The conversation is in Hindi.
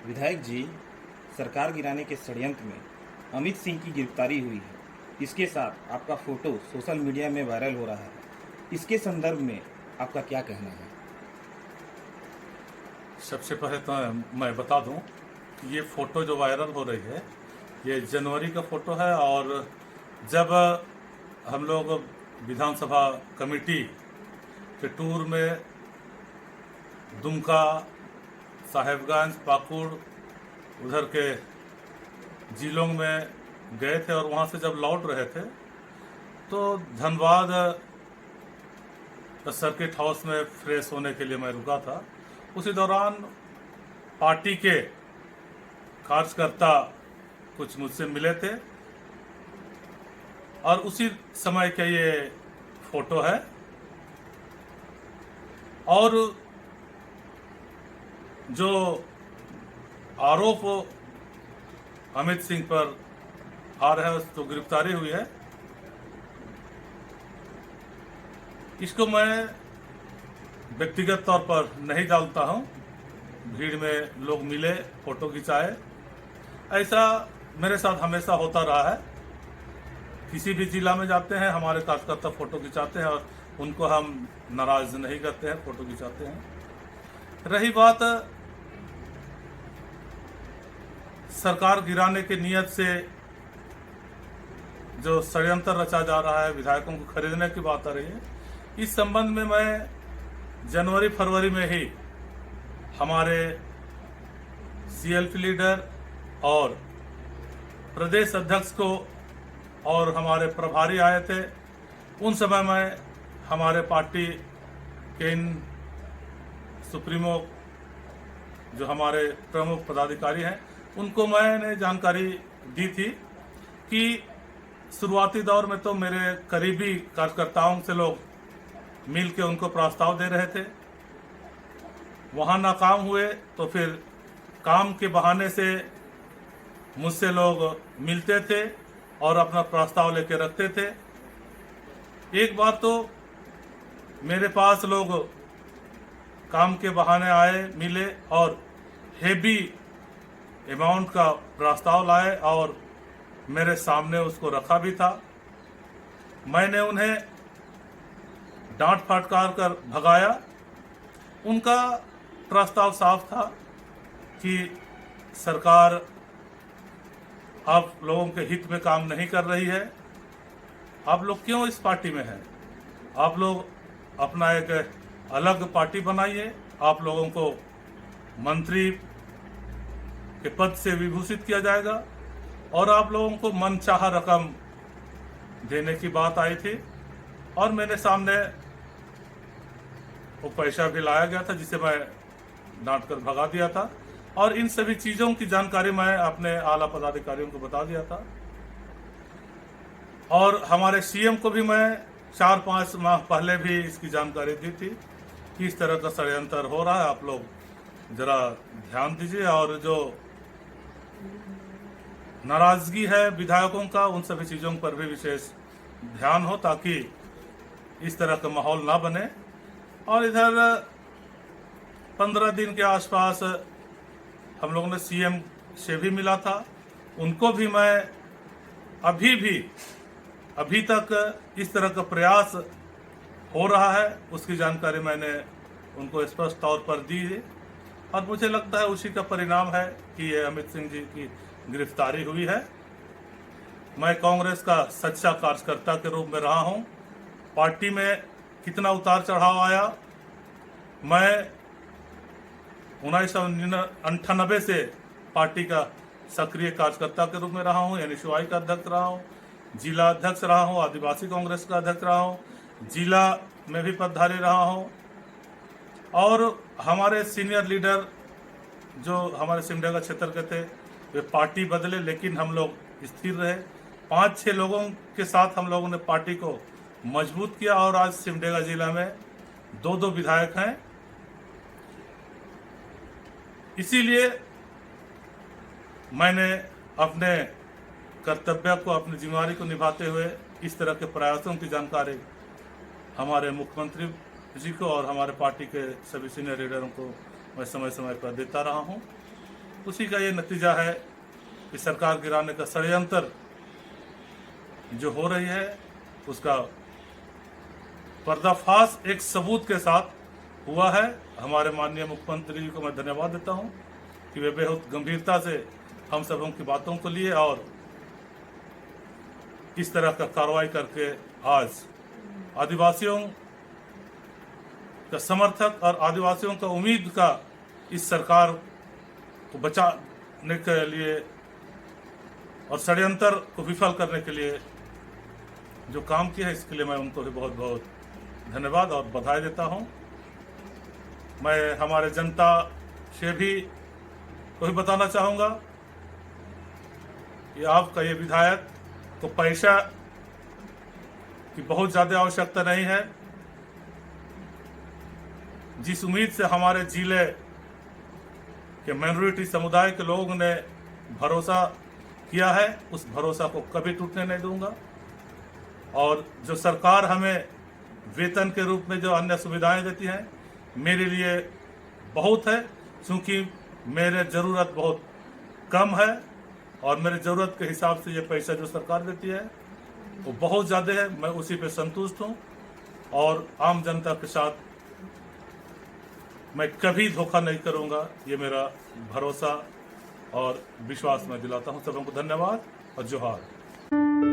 विधायक जी, सरकार गिराने के षड्यंत्र में अमित सिंह की गिरफ्तारी हुई है। इसके साथ आपका फोटो सोशल मीडिया में वायरल हो रहा है। इसके संदर्भ में आपका क्या कहना है? सबसे पहले तो मैं बता दूं कि ये फ़ोटो जो वायरल हो रही है ये जनवरी का फ़ोटो है। और जब हम लोग विधानसभा कमेटी के टूर में दुमका, साहेबगंज, पाकुड़ उधर के जिलों में गए थे और वहाँ से जब लौट रहे थे तो धनबाद सर्किट हाउस में फ्रेश होने के लिए मैं रुका था। उसी दौरान पार्टी के कार्यकर्ता कुछ मुझसे मिले थे और उसी समय का ये फोटो है। और जो आरोप अमित सिंह पर आ रहा है उस तो गिरफ्तारी हुई है, इसको मैं व्यक्तिगत तौर पर नहीं डालता हूं। भीड़ में लोग मिले, फोटो खिंचाए, ऐसा मेरे साथ हमेशा होता रहा है। किसी भी जिला में जाते हैं हमारे कार्यकर्ता फोटो खिंचाते हैं और उनको हम नाराज नहीं करते हैं, फोटो खिंचाते हैं। रही बात सरकार गिराने की नीयत से जो षड्यंत्र रचा जा रहा है, विधायकों को खरीदने की बात आ रही है, इस संबंध में मैं जनवरी फरवरी में ही हमारे सीएलपी लीडर और प्रदेश अध्यक्ष को और हमारे प्रभारी आए थे। उन समय में हमारे पार्टी के इन सुप्रीमो जो हमारे प्रमुख पदाधिकारी हैं उनको मैंने जानकारी दी थी कि शुरुआती दौर में तो मेरे करीबी कार्यकर्ताओं से लोग मिल के उनको प्रस्ताव दे रहे थे, वहाँ नाकाम हुए तो फिर काम के बहाने से मुझसे लोग मिलते थे और अपना प्रस्ताव लेके रखते थे। एक बार तो मेरे पास लोग काम के बहाने आए, मिले और हेवी अमाउंट का प्रस्ताव लाए और मेरे सामने उसको रखा भी था। मैंने उन्हें डांट फटकार कर भगाया। उनका प्रस्ताव साफ था कि सरकार आप लोगों के हित में काम नहीं कर रही है, आप लोग क्यों इस पार्टी में हैं? आप लोग अपना एक अलग पार्टी बनाइए, आप लोगों को मंत्री के पद से विभूषित किया जाएगा और आप लोगों को मनचाहा रकम देने की बात आई थी। और मेरे सामने वो पैसा भी लाया गया था जिसे मैं डांट कर भगा दिया था और इन सभी चीजों की जानकारी मैं अपने आला पदाधिकारियों को बता दिया था। और हमारे सीएम को भी मैं 4-5 माह पहले भी इसकी जानकारी दी थी कि इस तरह का षड्यंत्र हो रहा है, आप लोग जरा ध्यान दीजिए। और जो नाराजगी है विधायकों का, उन सभी चीजों पर भी विशेष ध्यान हो ताकि इस तरह का माहौल ना बने। और इधर 15 दिन के आसपास हम लोगों ने सीएम से भी मिला था, उनको भी मैं अभी तक इस तरह का प्रयास हो रहा है उसकी जानकारी मैंने उनको स्पष्ट तौर पर दी है। और मुझे लगता है उसी का परिणाम है कि ये अमित सिंह जी की गिरफ्तारी हुई है। मैं कांग्रेस का सच्चा कार्यकर्ता के रूप में रहा हूं। पार्टी में कितना उतार चढ़ाव आया, मैं 1998 से पार्टी का सक्रिय कार्यकर्ता के रूप में रहा हूं, यानी एनएसयूआई का अध्यक्ष रहा हूं, जिला अध्यक्ष रहा हूं, आदिवासी कांग्रेस का अध्यक्ष रहा हूं, जिला में भी पदधारी रहा हूं। और हमारे सीनियर लीडर जो हमारे सिमडेगा क्षेत्र के थे वे पार्टी बदले लेकिन हम लोग स्थिर रहे। 5-6 लोगों के साथ हम लोगों ने पार्टी को मजबूत किया और आज सिमडेगा जिला में 2 विधायक हैं। इसीलिए मैंने अपने कर्तव्य को, अपनी जिम्मेदारी को निभाते हुए इस तरह के प्रयासों की जानकारी हमारे मुख्यमंत्री जी को और हमारे पार्टी के सभी सीनियर लीडरों को मैं समय समय पर देता रहा हूं। उसी का ये नतीजा है कि सरकार गिराने का षड्यंत्र जो हो रही है उसका पर्दाफाश एक सबूत के साथ हुआ है। हमारे माननीय मुख्यमंत्री जी को मैं धन्यवाद देता हूं कि वे बेहद गंभीरता से हम सबों की बातों को लिए और इस तरह का कार्रवाई करके आज आदिवासियों का समर्थक और आदिवासियों का उम्मीद का इस सरकार को बचाने के लिए और षड्यंत्र को विफल करने के लिए जो काम किया है, इसके लिए मैं उनको भी बहुत बहुत धन्यवाद और बधाई देता हूं। मैं हमारे जनता से भी को भी बताना चाहूँगा कि आपका ये विधायक को पैसा की बहुत ज़्यादा आवश्यकता नहीं है। जिस उम्मीद से हमारे जिले के माइनॉरिटी समुदाय के लोगों ने भरोसा किया है, उस भरोसा को कभी टूटने नहीं दूंगा। और जो सरकार हमें वेतन के रूप में जो अन्य सुविधाएं देती हैं, मेरे लिए बहुत है, क्योंकि मेरे ज़रूरत बहुत कम है और मेरे ज़रूरत के हिसाब से ये पैसा जो सरकार देती है वो बहुत ज़्यादा है। मैं उसी पे संतुष्ट हूँ और आम जनता के साथ मैं कभी धोखा नहीं करूँगा, ये मेरा भरोसा और विश्वास मैं दिलाता हूँ। सबों को धन्यवाद और जोहार।